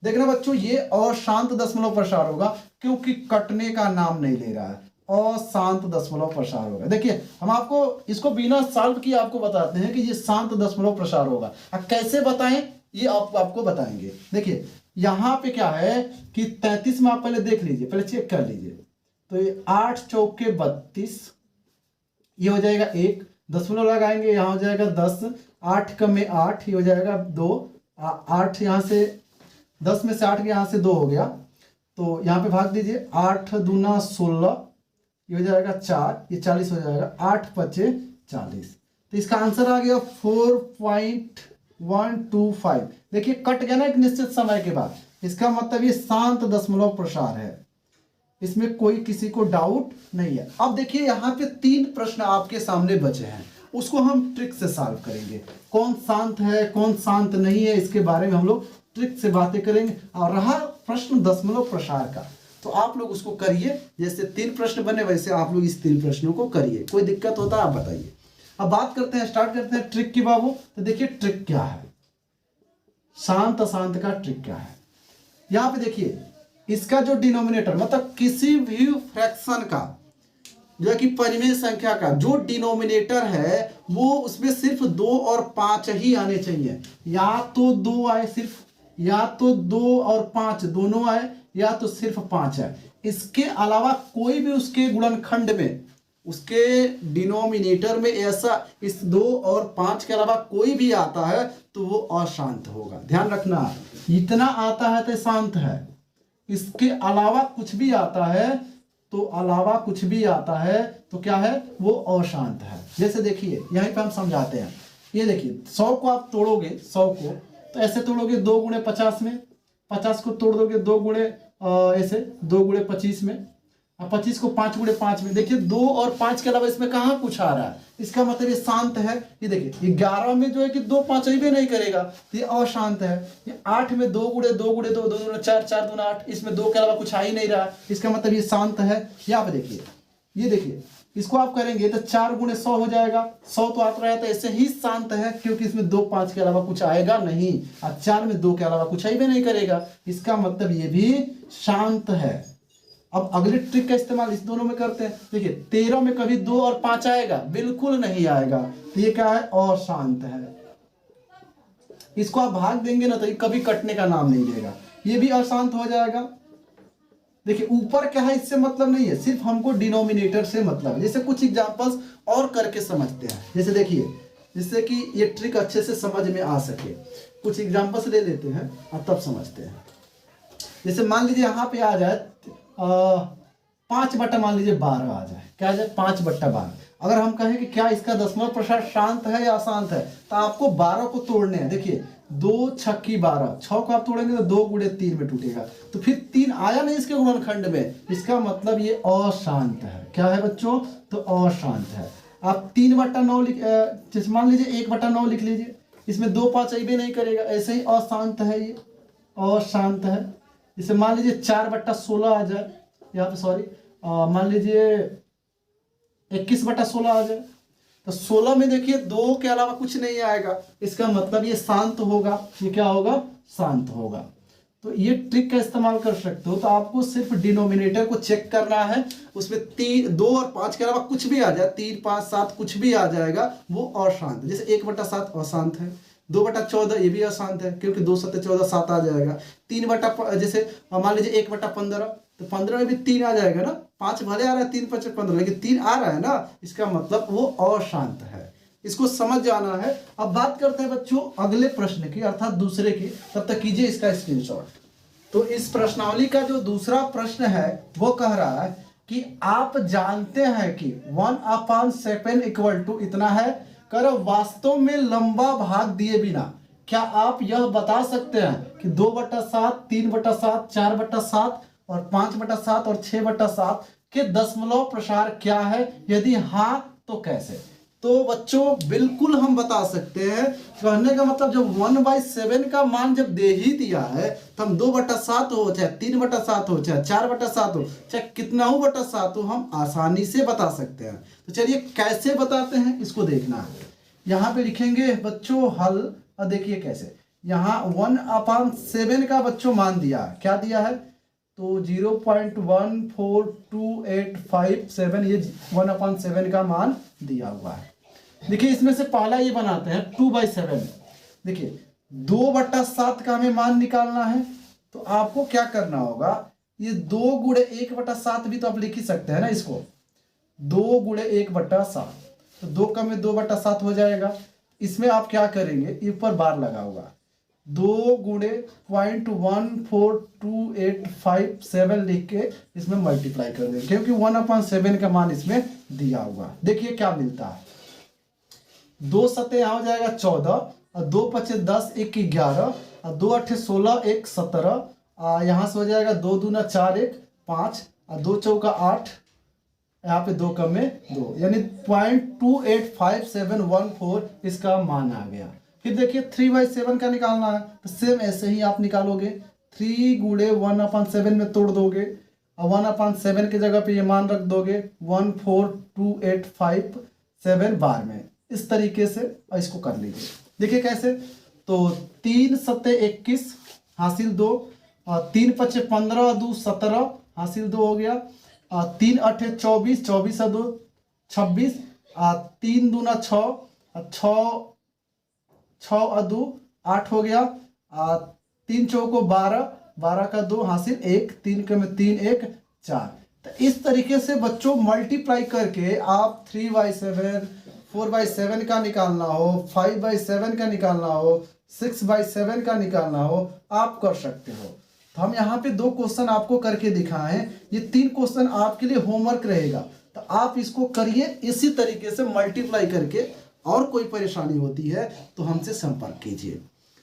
देखना बच्चों ये अशांत दशमलव प्रसार होगा क्योंकि कटने का नाम नहीं ले रहा है, अशांत दशमलव प्रसार होगा। देखिए हम आपको इसको बिना सॉल्व किए आपको बताते हैं कि ये शांत दशमलव प्रसार होगा। अब कैसे बताएं ये आपको बताएंगे। देखिए यहाँ पे क्या है कि 33 में आप पहले देख लीजिए, पहले चेक कर लीजिए। तो ये 8 चौके 32, ये हो जाएगा 1, दशमलव लगाएंगे यहाँ हो जाएगा 10, 8 कम में 8, ये हो जाएगा 2, 8 यहाँ से 10 में से 8 यहाँ से 2 हो गया, तो यहाँ पे भाग दीजिए। 8 दूना 16, ये हो जाएगा 4, ये 40 हो जाएगा। 8 पचे 40, तो इसका आंसर आ गया 4.125। देखिए कट गया ना एक निश्चित समय के बाद, इसका मतलब ये शांत दशमलव प्रसार है, इसमें कोई किसी को डाउट नहीं है। अब देखिए यहाँ पे 3 प्रश्न आपके सामने बचे हैं, उसको हम ट्रिक से सॉल्व करेंगे। कौन शांत है कौन शांत नहीं है इसके बारे में हम लोग ट्रिक से बातें करेंगे। और रहा प्रश्न दशमलव प्रसार का, तो आप लोग उसको करिए। जैसे 3 प्रश्न बने वैसे आप लोग इस 3 प्रश्नों को करिए। कोई दिक्कत होता है आप बताइए। अब बात करते हैं, स्टार्ट करते हैं ट्रिक की बाबू। तो देखिए ट्रिक क्या है, शांत अशांत का ट्रिक क्या है। यहाँ पे देखिए इसका जो डिनोमिनेटर मतलब किसी भी फ्रैक्शन का जो है कि परिमेय संख्या का जो डिनोमिनेटर है वो उसमें सिर्फ 2 और 5 ही आने चाहिए। या तो 2 आए सिर्फ, या तो 2 और 5 दोनों आए, या तो सिर्फ 5 है। इसके अलावा कोई भी उसके गुणनखंड में, उसके डिनोमिनेटर में ऐसा इस 2 और 5 के अलावा कोई भी आता है तो वो अशांत होगा। ध्यान रखना, इतना आता है तो शांत है, इसके अलावा कुछ भी आता है तो क्या है वो अशांत है। जैसे देखिए यहीं पे हम समझाते हैं। ये देखिए 100 को आप तोड़ोगे, 100 को तो ऐसे तोड़ोगे 2 गुणे 50 में, 50 को तोड़ दोगे 2 गुणे ऐसे 2 गुणे 25 में, और 25 को 5 गुणे 5 में। देखिए 2 और 5 के अलावा इसमें कहाँ कुछ आ रहा है, इसका मतलब ये शांत है। ये देखिए 11 में जो है कि 2 5 भी नहीं करेगा तो ये अशांत है। ये 8 में 2 गुणे 2 गुणे 2 2 गुणे 4 4 दूना 8, इसमें 2 के अलावा कुछ आ ही नहीं रहा, इसका मतलब ये शांत है। यहाँ पे देखिए, ये देखिए इसको आप करेंगे तो 4 गुणे 100 हो जाएगा। 100 तो आता रहा तो ऐसे ही शांत है क्योंकि इसमें 2 5 के अलावा कुछ आएगा नहीं, और 4 में 2 के अलावा कुछ ही भी नहीं करेगा, इसका मतलब ये भी शांत है। अब अगले ट्रिक का इस्तेमाल इस दोनों में करते हैं। देखिए 13 में कभी 2 और 5 आएगा, बिल्कुल नहीं आएगा, तो ये क्या है अशांत है। इसको आप भाग देंगे ना तो ये कभी कटने का नाम नहीं लेगा, ये भी अशांत हो जाएगा। देखिए ऊपर क्या है इससे मतलब नहीं है, सिर्फ हमको डिनोमिनेटर से मतलब है। जैसे कुछ एग्जांपल्स और करके समझते हैं। जैसे देखिए, जिससे कि ये ट्रिक अच्छे से समझ में आ सके, कुछ एग्जांपल्स ले लेते हैं और तब समझते हैं। जैसे मान लीजिए यहाँ पे आ जाए 5 बट्टा मान लीजिए 12 आ जाए, क्या आ जाए 5 बट्टा 12। अगर हम कहें कि क्या इसका दशमलव प्रसार शांत है या अशांत है, तो आपको 12 को तोड़ने हैं। देखिए 2 छक्की 12, 6 को आप तोड़ेंगे तो 2 गुणे 3 में टूटेगा, तो फिर 3 आया नहीं इसके गुणनखंड में, इसका मतलब ये अशांत है। क्या है बच्चों, तो अशांत है। आप 3 बट्टा 9 लिख, मान लीजिए 1 बट्टा 9 लिख लीजिए, इसमें 2 5 भी नहीं करेगा, ऐसे ही अशांत है, ये अशांत है। जैसे मान लीजिए 4 बट्टा 16 आ जाए, यहाँ पे सॉरी मान लीजिए 21 बट्टा 16 आ जाए, तो 16 में देखिए 2 के अलावा कुछ नहीं आएगा, इसका मतलब ये शांत होगा। ये क्या होगा, शांत होगा। तो ये ट्रिक का इस्तेमाल कर सकते हो। तो आपको सिर्फ डिनोमिनेटर को चेक करना है, उसमें 2 और 5 के अलावा कुछ भी आ जाए, 3 5 7 कुछ भी आ जाएगा, वो अशांत। जैसे 1 बट्टा 7 अशांत है, 2 बट्टा 14 ये भी अशांत है क्योंकि 2 7 14 7 आ जाएगा। 3 बट्टा जैसे मान लीजिए 1 बट्टा 15, तो 15 में भी 3 आ जाएगा ना, 5 भले आ रहा है 3 5 15, लेकिन 3 आ रहा है ना, इसका मतलब वो अशांत है। इसको समझ जाना है। अब बात करते हैं बच्चों अगले प्रश्न की, अर्थात दूसरे की। तब तक कीजिए इसका स्क्रीनशॉट। तो इस प्रश्नावली का जो दूसरा प्रश्न है वो कह रहा है कि आप जानते हैं कि 1/7 इक्वल टू इतना है, कर वास्तव में लंबा भाग दिए बिना क्या आप यह बता सकते हैं कि 2/7, 3/7, 4/7 और 5/7 और 6/7 के दशमलव प्रसार क्या है? यदि हाँ तो कैसे? तो बच्चों बिल्कुल हम बता सकते हैं। कहने का मतलब जब 1/7 का मान जब दे ही दिया है तो हम 2/7 हो चाहे 3/7 हो चाहे 4/7 हो चाहे कितना हो बटा 7 हो, हम आसानी से बता सकते हैं। तो चलिए कैसे बताते हैं इसको देखना है। यहाँ पे लिखेंगे बच्चों हल, और देखिए कैसे। यहाँ 1/7 का बच्चों मान दिया, क्या दिया है? तो 0.142857 ये 1/7 का मान दिया हुआ है। देखिए इसमें से पहला ये बनाते हैं 2/7। देखिए 2/7 का हमें मान निकालना है, तो आपको क्या करना होगा, ये 2 गुणे 1/7 भी तो आप लिख ही सकते हैं ना इसको। 2 गुणे 1/7 तो 2 का में 2/7 हो जाएगा। इसमें आप क्या करेंगे, ऊपर बार लगा होगा, 2 गुणे 0.14287 लिख के इसमें मल्टीप्लाई कर देंगे, क्योंकि 1/7 का मान इसमें दिया हुआ। देखिए क्या मिलता है, 2 सते यहाँ हो जाएगा 14 और 2 पचे 10, 1 11 और 2 अठे 16, 1 17, यहाँ से हो जाएगा 2 दूना 4, 1 5 और 2 चौका 8, यहाँ पे 2 कम में 2, यानी 0.285714 इसका मान आ गया। फिर देखिए 3/7 का निकालना है, तो सेम ऐसे ही आप निकालोगे। 3 गुणे 1/7 में तोड़ दोगे और 1/7 की जगह पे ये मान रख दोगे 14285 बार में, इस तरीके से और इसको कर लीजिए। देखिए कैसे, तो 3 सते 21 हासिल 2 और 3 पचे 15 और 2 17 हासिल 2 हो गया, और 3 अठे 24, 24 और 2 26, 3 दूना 6 और 6 और 2 8 हो गया, 3 चौको 12, 12 का 2 हासिल 1, 3 के में 3 1 4। तो इस तरीके से बच्चों मल्टीप्लाई करके आप 3/7, 4/7 का निकालना हो, 5/7 का निकालना हो, 6/7 का निकालना हो, आप कर सकते हो। तो हम यहाँ पे 2 क्वेश्चन आपको करके दिखाए हैं, ये 3 क्वेश्चन आपके लिए होमवर्क रहेगा, तो आप इसको करिए इसी तरीके से मल्टीप्लाई करके। और कोई परेशानी होती है तो हमसे संपर्क कीजिए।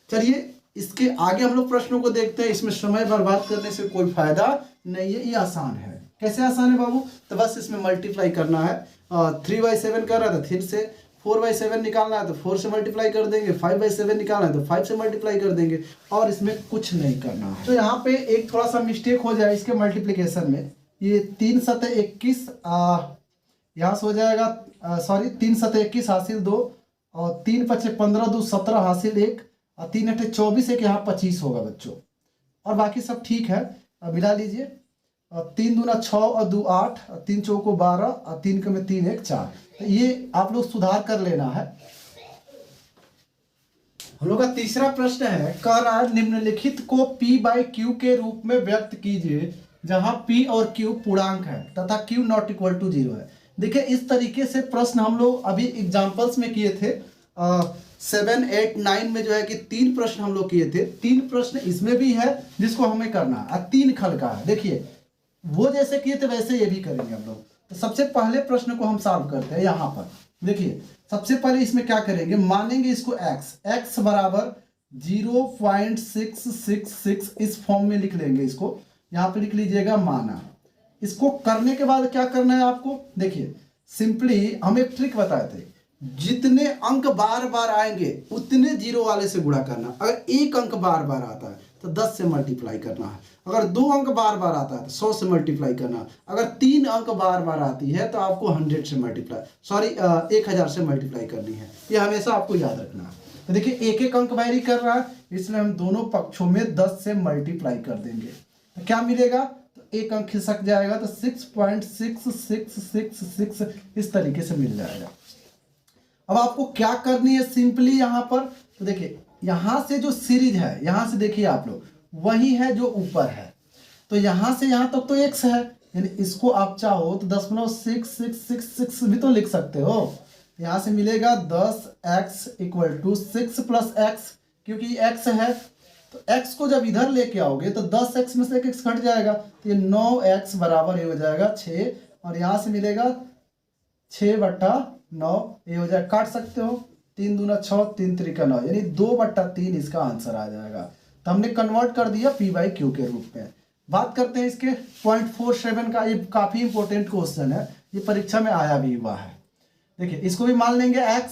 चलिए इसके आगे हम लोग प्रश्नों को देखते हैं। इसमें समय बर्बाद करने से कोई फायदा नहीं है, ये आसान है। कैसे आसान है बाबू? तो बस इसमें मल्टीप्लाई करना है। 3/7 कर रहा था, फिर से 4/7 निकालना है तो 4 से मल्टीप्लाई कर देंगे, 5/7 निकालना है तो 5 से मल्टीप्लाई कर देंगे, और इसमें कुछ नहीं करना है। तो यहाँ पे एक थोड़ा सा मिस्टेक हो जाए इसके मल्टीप्लीकेशन में। ये 3 सते 21 यहाँ से हो जाएगा, सॉरी 3 सते 21 हासिल 2 और 3 पचे 15, 2 17 हासिल 1 और 3 अठे 24, एक यहाँ 25 होगा बच्चों, और बाकी सब ठीक है। मिला लीजिए, 3 दूना 6 और 2 8 और 3 चौको 12 और 3 के में 3 1 4। तो ये आप लोग सुधार कर लेना है। हम लोग का तीसरा प्रश्न है, कह रहा है निम्नलिखित को P/Q के रूप में व्यक्त कीजिए, जहां P और Q पूर्णांक है तथा Q ≠ 0 है। देखिए इस तरीके से प्रश्न हम लोग अभी एग्जाम्पल्स में किए थे। 7, 8, 9 में जो है कि 3 प्रश्न हम लोग किए थे। 3 प्रश्न इसमें भी है जिसको हमें करना है, 3 खल का है। देखिए वो जैसे किए थे वैसे ये भी करेंगे हम लोग। तो सबसे पहले प्रश्न को हम सॉल्व करते हैं। यहाँ पर देखिए सबसे पहले इसमें क्या करेंगे, मानेंगे इसको x बराबर 0.666 इस फॉर्म में लिख लेंगे। इसको यहाँ पे लिख लीजिएगा माना। इसको करने के बाद क्या करना है आपको, देखिए सिंपली हम एक ट्रिक बताए थे, जितने अंक बार बार आएंगे उतने 0 वाले से गुणा करना। अगर 1 अंक बार बार आता है तो 10 से मल्टीप्लाई करना है। अगर 2 अंक बार बार आता है तो 100 से मल्टीप्लाई करना है। अगर 3 अंक बार बार आती है तो आपको 100 से मल्टीप्लाई, सॉरी 1000 से मल्टीप्लाई करनी है। ये हमेशा आपको याद रखना है। तो देखिए एक एक अंक वैरी कर रहा है, इसलिए हम दोनों पक्षों में 10 से मल्टीप्लाई कर देंगे। तो क्या मिलेगा, तो एक अंक खिसक जाएगा तो 6.6666 इस तरीके से मिल जाएगा। अब आपको क्या करनी है सिंपली यहाँ पर, तो देखिए यहाँ से जो सीरीज है, यहाँ से देखिए आप लोग वही है जो ऊपर है, तो यहाँ से यहाँ तक तो x है, यानी इसको आप चाहो तो 0.6666 भी तो लिख सकते हो। यहाँ से मिलेगा 10x equal to 6 plus X, क्योंकि x है तो x को जब इधर लेके आओगे तो 10x में से एक x घट जाएगा, तो ये 9x बराबर ये हो जाएगा 6, और यहाँ से मिलेगा 6/9, ये हो जाएगा, काट सकते हो, 3 दूना 6, 3 त्रिका 9, यानी 2/3 इसका आंसर आ जाएगा। तो हमने कन्वर्ट कर दिया P/Q के रूप में। बात करते हैं इसके 0.47 का, ये काफ़ी इंपॉर्टेंट क्वेश्चन है, ये परीक्षा में आया भी हुआ है। देखिए इसको भी मान लेंगे x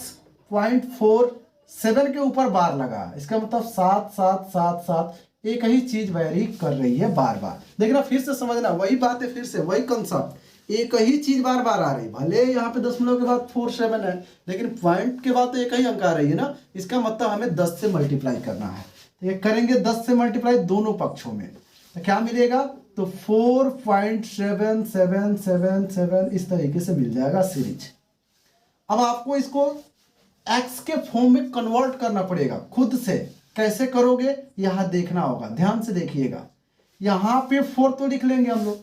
0.47 के ऊपर बार लगा, इसका मतलब 7 7 7 7 एक ही चीज वेरी कर रही है बार बार। देखना फिर से समझना, वही बात है, फिर से वही कंसेप्ट, एक ही चीज बार बार आ रही, भले यहाँ पे दशमलव के बाद 47 है लेकिन पॉइंट के बाद तो एक ही अंक आ रही है ना, इसका मतलब हमें 10 से मल्टीप्लाई करना है। तो ये करेंगे 10 से मल्टीप्लाई दोनों पक्षों में, तो क्या मिलेगा, तो 4.7777 इस तरीके से मिल जाएगा सीरीज। अब आपको इसको x के फॉर्म में कन्वर्ट करना पड़ेगा खुद से, कैसे करोगे यहां देखना होगा, ध्यान से देखिएगा। यहां पे 4 तो लिख लेंगे हम लोग,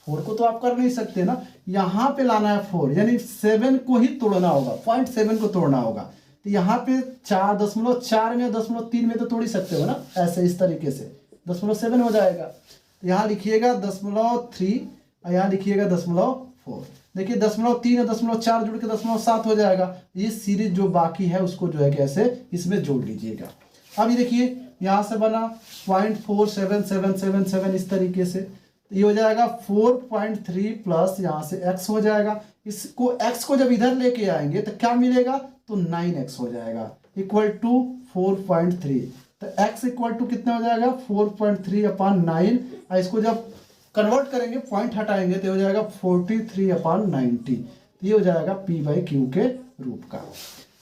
4 को तो आप कर नहीं सकते ना, यहां पे लाना है 4, यानी 7 को ही तोड़ना होगा, 0.7 को तोड़ना होगा। तो यहाँ पे 4.4 में 0.3 में तो तोड़ ही सकते हो ना, ऐसे इस तरीके से 0.7 हो जाएगा। तो यहाँ लिखिएगा 0.3 और यहाँ लिखिएगा 0.4। देखिए 0.3 और 0.4 जुड़ के 0.7 हो जाएगा। ये सीरीज जो बाकी है उसको जो है कैसे इसमें जोड़ लीजिएगा। अब ये देखिए यहाँ से बना 0.47777 इस तरीके से, ये हो जाएगा 4.3 प्लस यहाँ से x हो जाएगा। इसको x को जब इधर लेके आएंगे तो क्या मिलेगा, तो 9x हो जाएगा इक्वल टू 4.3। तो x इक्वल टू कितना हो जाएगा 4.3/9, और इसको जब कन्वर्ट करेंगे पॉइंट हटाएंगे तो हो जाएगा 43/90। तो ये हो जाएगा P/Q के रूप का।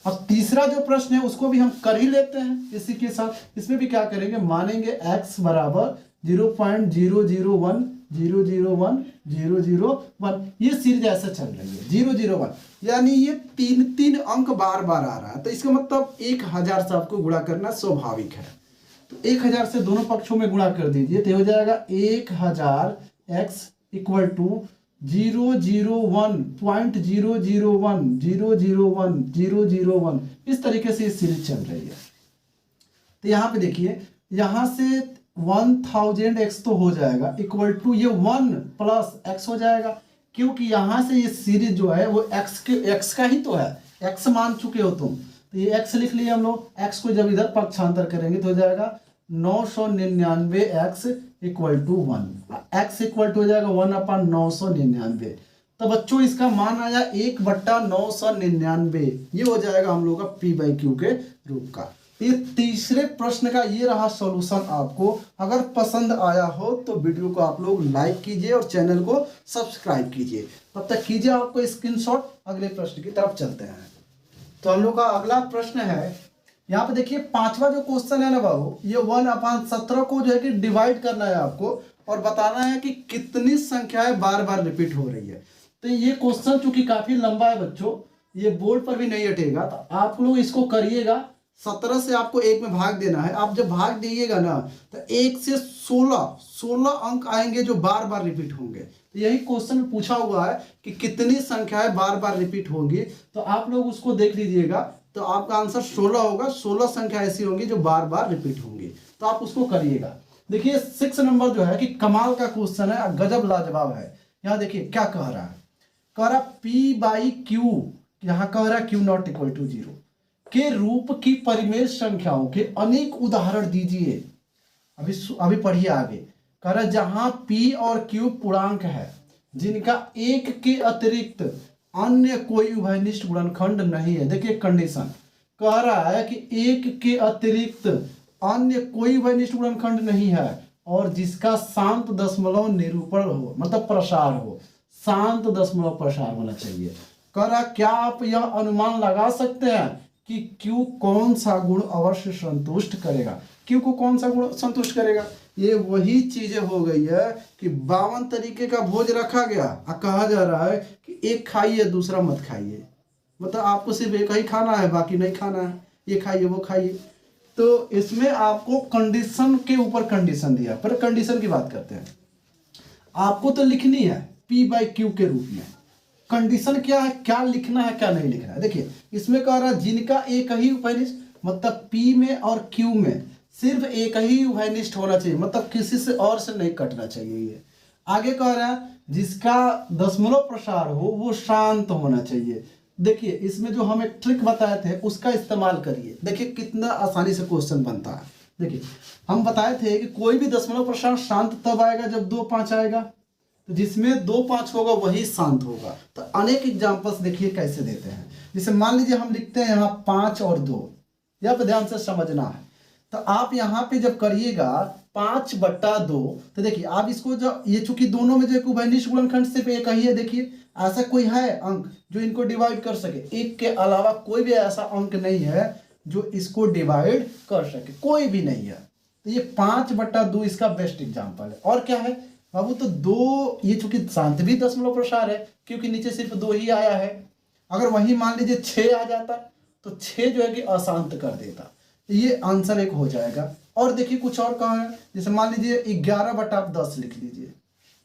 अब तीसरा जो प्रश्न है उसको भी हम कर ही लेते हैं इसी के साथ। इसमें भी क्या करेंगे, मानेंगे x बराबर 0.001001001, ये सीरीज ऐसा चल रही है 001, यानी ये 3 अंक बार बार आ रहा है। तो इसका मतलब 1000 से आपको गुणा करना स्वाभाविक है। तो 1000 से दोनों पक्षों में गुणा कर दीजिए तो हो जाएगा 1000x इक्वल टू 001.001 इस तरीके से ये सीरीज चल रही है। तो यहाँ पे देखिए, यहाँ से 1000x तो हो जाएगा इक्वल टू ये 1 प्लस x हो जाएगा, क्योंकि यहाँ से ये सीरीज जो है वो x का ही तो है, x मान चुके हो तुम। तो ये x लिख लिए हम लोग, x को जब इधर पक्षांतर करेंगे तो हो जाएगा 999x equal to 1, x equal to हो जाएगा 1/999। तो बच्चों इसका मान आया 1/999, ये हो जाएगा हम लोग का P/Q के रूप का। ये तीसरे प्रश्न का ये रहा सॉल्यूशन। आपको अगर पसंद आया हो तो वीडियो को आप लोग लाइक कीजिए और चैनल को सब्सक्राइब कीजिए। तब तक कीजिए आपको स्क्रीनशॉट। अगले प्रश्न की तरफ चलते हैं। तो हम लोग का अगला प्रश्न है, यहाँ पे देखिए 5वां जो क्वेश्चन है ना बाबू, ये 1/17 को जो है कि डिवाइड करना है आपको और बताना है कि कितनी संख्याएं बार बार रिपीट हो रही है। तो ये क्वेश्चन चूंकि काफी लंबा है बच्चों, ये बोर्ड पर भी नहीं हटेगा, तो आप लोग इसको करिएगा। 17 से आपको 1 में भाग देना है। आप जब भाग दीजिएगा ना तो 1 से 16 अंक आएंगे जो बार बार रिपीट होंगे। तो यही क्वेश्चन में पूछा हुआ है कि कितनी संख्याएं बार बार रिपीट होंगी, तो आप लोग उसको देख लीजिएगा। तो आपका आंसर 16 होगा। 16 संख्या ऐसी होंगी जो बार बार रिपीट होंगी, तो आप उसको करिएगा। देखिए 6 नंबर जो है कि कमाल का क्वेश्चन है, गजब लाजवाब है। यहाँ देखिए क्या कह रहा है, कह रहा P/Q, यहाँ कह रहा है Q नॉट इक्वल टू 0 के रूप की परिमेय संख्याओं के अनेक उदाहरण दीजिए। अभी पढ़िए आगे, कह रहा है जहां P और Q पूर्णांक है जिनका 1 के अतिरिक्त अन्य कोई उभयनिष्ठ गुणनखंड नहीं है। देखिए कंडीशन कह रहा है कि 1 के अतिरिक्त अन्य कोई उभयनिष्ठ गुणनखंड नहीं है और जिसका शांत दशमलव निरूपण हो, मतलब प्रसार हो, शांत दशमलव प्रसार होना चाहिए। कह रहा क्या आप यह अनुमान लगा सकते हैं कि Q कौन सा गुण अवश्य संतुष्ट करेगा। Q को कौन सा गुण संतुष्ट करेगा, ये वही चीजें हो गई है कि 52 तरीके का भोज रखा गया और कहा जा रहा है कि एक खाइए दूसरा मत खाइए, मतलब आपको सिर्फ एक ही खाना है बाकी नहीं खाना है, ये खाइए वो खाइए। तो इसमें आपको कंडीशन के ऊपर कंडीशन दिया, पर कंडीशन की बात करते हैं। आपको तो लिखनी है P/Q के रूप में कंडीशन क्या है, क्या लिखना है क्या नहीं लिखना है। देखिए इसमें कह रहा है जिनका एक ही उभयनिष्ठ, मतलब P में और Q में सिर्फ एक ही उभयनिष्ठ होना चाहिए, मतलब किसी से और से नहीं कटना चाहिए। ये आगे कह रहा है जिसका दशमलव प्रसार हो वो शांत होना चाहिए। देखिए इसमें जो हम एक ट्रिक बताए थे उसका इस्तेमाल करिए, देखिए कितना आसानी से क्वेश्चन बनता है। देखिए हम बताए थे कि कोई भी दशमलव प्रसार शांत तब आएगा जब 2 5 आएगा, तो जिसमें 2 5 होगा वही शांत होगा। तो अनेक एग्जांपल्स देखिए कैसे देते हैं। जैसे मान लीजिए हम लिखते हैं यहाँ 5 और 2, यहाँ पे ध्यान से समझना है। तो आप यहाँ पे जब करिएगा 5/2, तो देखिए आप इसको जो ये चूंकि दोनों में जो एक उभयनिष्ठ गुणनखंड सिर्फ एक ही है, देखिए ऐसा कोई है अंक जो इनको डिवाइड कर सके, एक के अलावा कोई भी ऐसा अंक नहीं है जो इसको डिवाइड कर सके, कोई भी नहीं है। तो ये 5/2 इसका बेस्ट एग्जाम्पल है। और क्या है बाबू, तो 2, ये चूंकि शांत भी दशमलव प्रसार है क्योंकि नीचे सिर्फ 2 ही आया है। अगर वही मान लीजिए 6 आ जाता तो 6 जो है कि अशांत कर देता, तो ये आंसर एक हो जाएगा। और देखिए कुछ और कहा है, जैसे मान लीजिए 11/10 लिख लीजिए।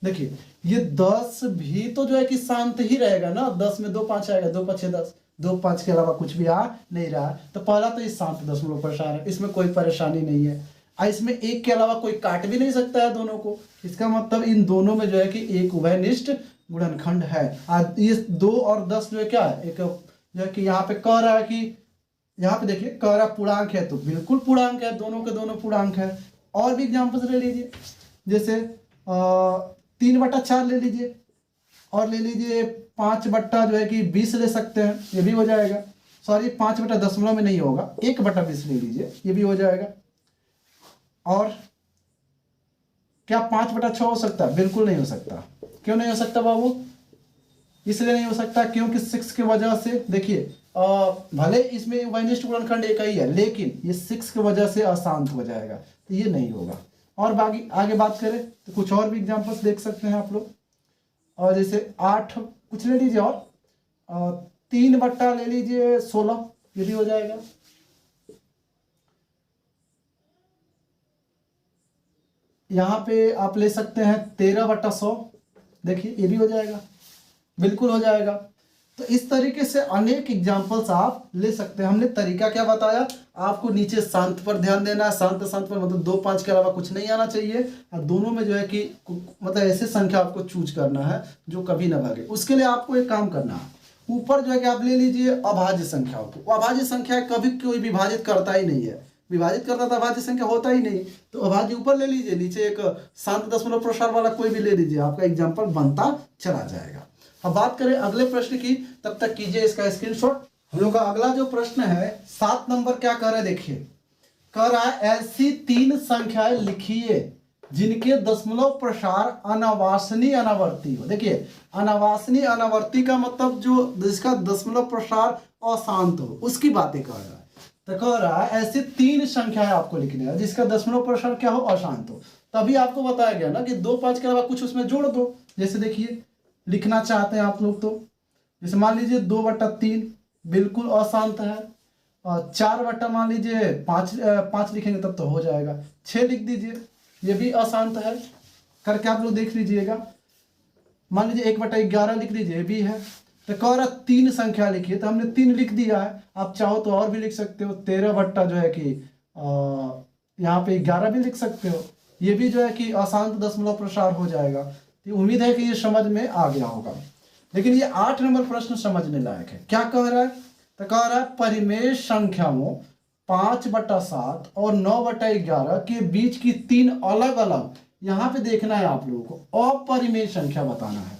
देखिए ये 10 भी तो जो है कि शांत ही रहेगा ना, 10 में 2 5 आएगा, 2 5 10, 2 5 के अलावा कुछ भी आ नहीं रहा, तो पहला तो ये शांत दशमलव प्रसार है, इसमें कोई परेशानी नहीं है। इसमें एक के अलावा कोई काट भी नहीं सकता है दोनों को, इसका मतलब इन दोनों में जो है कि एक उभयनिष्ठ गुणनखंड है। ये 2 और 10 जो है क्या है, एक जो है कि यहाँ पे कह रहा है कि यहाँ पे देखिए कह रहा पूर्णांक है, तो बिल्कुल पूर्णांक है, दोनों के दोनों पूर्णांक है। और भी एग्जाम्पल्स ले लीजिए, जैसे 3/4 ले लीजिए, और ले लीजिए 5 जो है कि 20 ले सकते हैं, ये भी हो जाएगा। सॉरी 5/10 में नहीं होगा, 1/20 ले लीजिए, ये भी हो जाएगा। और क्या 5/6 हो सकता है? बिल्कुल नहीं हो सकता। क्यों नहीं हो सकता बाबू? इसलिए नहीं हो सकता क्योंकि 6 की वजह से, देखिए भले इसमें उभयनिष्ठ गुणनखंड एक ही है लेकिन ये 6 की वजह से अशांत हो जाएगा, तो ये नहीं होगा। और बाकी आगे बात करें तो कुछ और भी एग्जांपल्स देख सकते हैं आप लोग। और जैसे 8 कुछ ले लीजिए, और 3 ले लीजिए 16, ये भी हो जाएगा। यहाँ पे आप ले सकते हैं 13/100, देखिए ये भी हो जाएगा, बिल्कुल हो जाएगा। तो इस तरीके से अनेक एग्जाम्पल्स आप ले सकते हैं। हमने तरीका क्या बताया आपको, नीचे शांत पर ध्यान देना है, शांत पर मतलब 2 5 के अलावा कुछ नहीं आना चाहिए, और दोनों में जो है कि मतलब ऐसे संख्या आपको चूज करना है जो कभी ना भागे। उसके लिए आपको एक काम करना है, ऊपर जो है कि आप ले लीजिए अभाज्य संख्याओं को। अभाज्य संख्या कभी कोई विभाजित करता ही नहीं है, विभाजित करता तो अभाज्य संख्या होता ही नहीं, तो अभाज्य ऊपर ले लीजिए, नीचे एक शांत दशमलव प्रसार वाला कोई भी ले लीजिए, आपका एग्जाम्पल बनता चला जाएगा। अब बात करें अगले प्रश्न की, तब तक कीजिए इसका स्क्रीनशॉट। हम लोग का अगला जो प्रश्न है 7 नंबर, क्या कर रहा है देखिए, कह रहा है ऐसी 3 संख्याएं लिखिए जिनके दशमलव प्रसार अनावासनीय अनावर्ती हो। देखिए अनावासनीय अनावर्ती का मतलब जो जिसका दशमलव प्रसार अशांत हो, उसकी बातें कर रहा है। तो कह रहा है ऐसे 3 संख्याएं आपको लिखने है जिसका दशमलव प्रसार क्या हो, अशांत हो। तभी आपको बताया गया ना कि 2 5 के अलावा कुछ उसमें जोड़ दो। जैसे देखिए लिखना चाहते हैं आप लोग, तो जैसे मान लीजिए 2/3 बिल्कुल अशांत है, और 4 मान लीजिए 5 लिखेंगे तब तो हो जाएगा। 6 लिख दीजिए, ये भी अशांत है, करके आप लोग देख लीजिएगा। मान लीजिए 1/11 लिख दीजिए, ये भी है। तो कह रहा 3 संख्या लिखिए, तो हमने 3 लिख दिया है, आप चाहो तो और भी लिख सकते हो। 13 जो है कि यहाँ पे 11 भी लिख सकते हो, ये भी जो है कि अशांत दशमलव प्रसार हो जाएगा। उम्मीद है कि ये समझ में आ गया होगा। लेकिन ये 8 नंबर प्रश्न समझने लायक है। क्या कह रहा है? तो कह रहा है परिमेय संख्याओं 5/7 और 9/11 के बीच की 3 अलग अलग, यहां पे देखना है आप लोगों को, अपरिमेय संख्या बताना है।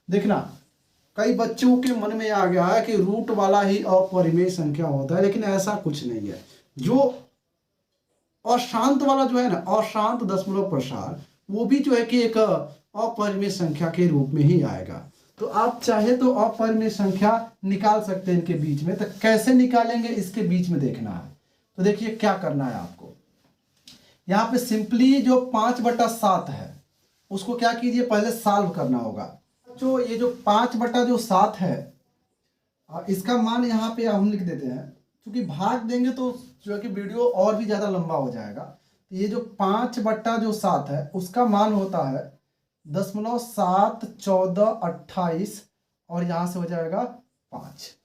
देखना कई बच्चों के मन में आ गया है कि रूट वाला ही अपरिमेय संख्या होता है, लेकिन ऐसा कुछ नहीं है। जो अशांत वाला जो है ना, अशांत दशमलव प्रसार, वो भी जो है कि एक अपरिमेय संख्या के रूप में ही आएगा। तो आप चाहे तो अपरिमेय संख्या निकाल सकते हैं इनके बीच में। तो कैसे निकालेंगे इसके बीच में देखना है। तो देखिए क्या करना है आपको, यहाँ पे सिंपली जो 5/7 है उसको क्या कीजिए, पहले सॉल्व करना होगा। जो ये जो 5/7 है, इसका मान यहाँ पे हम लिख देते हैं, क्योंकि भाग देंगे तो जो है कि वीडियो और भी ज़्यादा लंबा हो जाएगा। तो ये जो 5/7 है उसका मान होता है 0.71428 और यहाँ से हो जाएगा 5।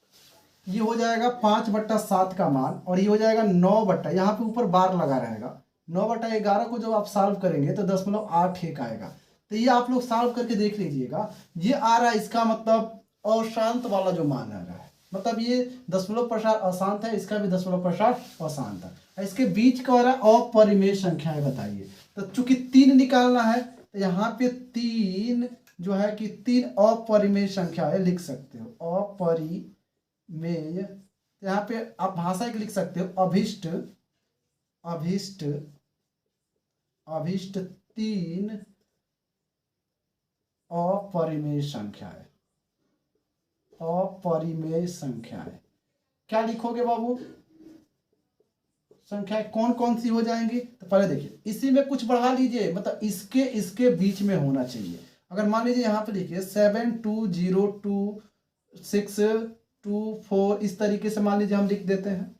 ये हो जाएगा 5/7 का मान, और ये हो जाएगा 9 बट्टा, यहाँ पे ऊपर बार लगा रहेगा, 9/11 को जब आप सॉल्व करेंगे तो 10.81 आएगा। तो ये आप लोग सॉल्व करके देख लीजिएगा, ये आ रहा है, इसका मतलब अशांत वाला जो मान आ रहा है, मतलब ये दशमलव प्रसार अशांत है, इसका भी दशमलव प्रसार अशांत है। इसके बीच का हो रहा है अपरिमेय संख्याएं, बताइए। तो चूंकि 3 निकालना है तो यहाँ पे 3 जो है कि 3 अपरिमेय संख्याएं लिख सकते हो, अपरिमेय। यहाँ पे आप भाषा एक लिख सकते हो, अभिष्ट अभिष्ट अभिष्ट 3 अपरिमेय संख्याएं, अपरिमेय संख्याएं। क्या लिखोगे बाबू? संख्याएं कौन कौन सी हो जाएंगी? तो पहले देखिए, इसी में कुछ बढ़ा लीजिए, मतलब इसके बीच में होना चाहिए। अगर मान लीजिए यहाँ पे लिखिए 7202624, इस तरीके से मान लीजिए हम लिख देते हैं,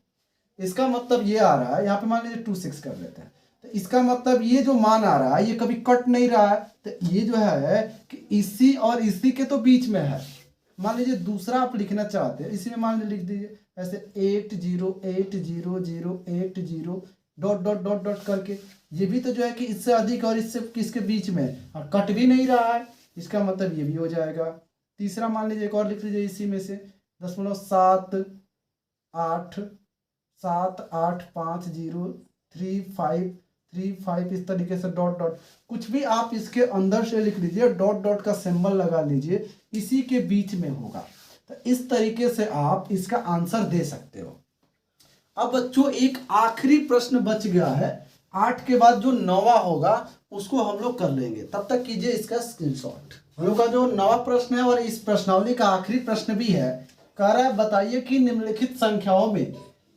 इसका मतलब ये आ रहा है, यहाँ पे मान लीजिए 26 कर लेते हैं, तो इसका मतलब ये जो मान आ रहा है ये कभी कट नहीं रहा है, तो ये जो है कि इसी और इसी के तो बीच में है। मान लीजिए दूसरा आप लिखना चाहते हैं, इसी में मान लीजिए लिख दीजिए ऐसे 808080 डॉट डॉट डॉट डॉट करके, ये भी तो जो है कि इससे अधिक और इससे किसके बीच में, और कट भी नहीं रहा है, इसका मतलब ये भी हो जाएगा। तीसरा मान लीजिए एक और लिख लीजिए इसी में से 0.7885035353, इस तरीके से डॉट डॉट, कुछ भी आप इसके अंदर से लिख लीजिए, डॉट डॉट का सिंबल लगा लीजिए, इसी के बीच में होगा। तो इस तरीके से आप इसका आंसर दे सकते हो। अब बच्चों एक आखिरी प्रश्न बच गया है, 8 के बाद जो 9वां होगा उसको हम लोग कर लेंगे, तब तक कीजिए इसका स्क्रीनशॉट। हम लोग का जो 9वां प्रश्न है और इस प्रश्नावली का आखिरी प्रश्न भी है, कह रहा है बताइए कि निम्नलिखित संख्याओं में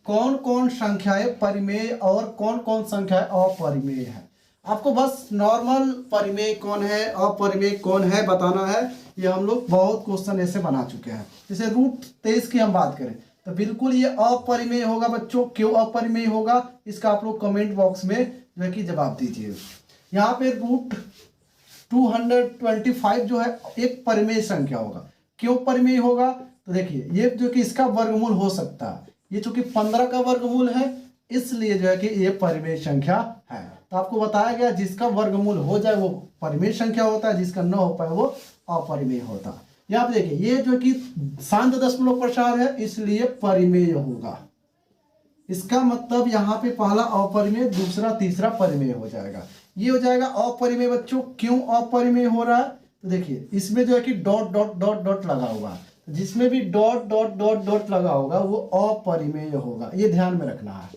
कौन कौन संख्याएं परिमेय और कौन कौन संख्याएं अपरिमेय है। आपको बस नॉर्मल परिमेय कौन है, अपरिमेय कौन है बताना है। ये हम लोग बहुत क्वेश्चन ऐसे बना चुके हैं। जैसे √23 की हम बात करें तो बिल्कुल ये अपरिमेय होगा बच्चों। क्यों अपरिमेय होगा इसका आप लोग कमेंट बॉक्स में जो है कि जवाब दीजिए। यहाँ पे √225 जो है एक परिमेय संख्या होगा। क्यों परिमेय होगा? तो देखिए ये जो कि इसका वर्गमूल हो सकता है, ये चूंकि 15 का वर्गमूल है इसलिए जो है कि ये परिमेय संख्या है। तो आपको बताया गया जिसका वर्गमूल हो जाए वो परिमेय संख्या होता है, जिसका न हो पाए वो अपरिमेय होता है। यहाँ पे देखिए ये जो कि शांत दशमलव प्रसार है इसलिए परिमेय होगा। इसका मतलब यहाँ पे पहला अपरिमेय, दूसरा तीसरा परिमेय हो जाएगा। ये हो जाएगा अपरिमेय बच्चों। क्यों अपरिमेय हो रहा है? तो देखिए इसमें जो है कि डॉट डॉट डॉट डॉट लगा हुआ है, जिसमें भी डॉट डॉट डॉट डॉट लगा होगा वो अपरिमेय होगा, ये ध्यान में रखना है।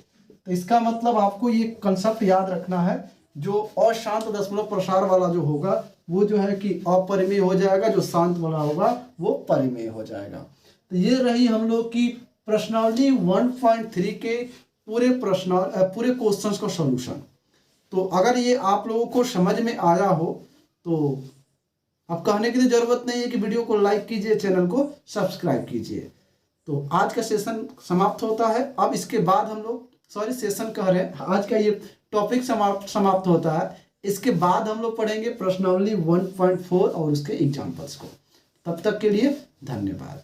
तो इसका मतलब आपको ये कंसेप्ट याद रखना है, जो अशांत दशमलव प्रसार वाला जो होगा वो जो है कि अपरिमेय हो जाएगा, जो शांत वाला होगा वो परिमेय हो जाएगा। तो ये रही हम लोग की प्रश्नावली 1.3 के पूरे क्वेश्चंस का सॉल्यूशन। तो अगर ये आप लोगों को समझ में आया हो तो अब कहने की जरूरत नहीं है कि वीडियो को लाइक कीजिए, चैनल को सब्सक्राइब कीजिए। तो आज का सेशन समाप्त होता है। अब इसके बाद हम लोग सेशन कह रहे हैं, आज का ये टॉपिक समाप्त होता है। इसके बाद हम लोग पढ़ेंगे प्रश्नावली 1.4 और उसके एग्जाम्पल्स को। तब तक के लिए धन्यवाद।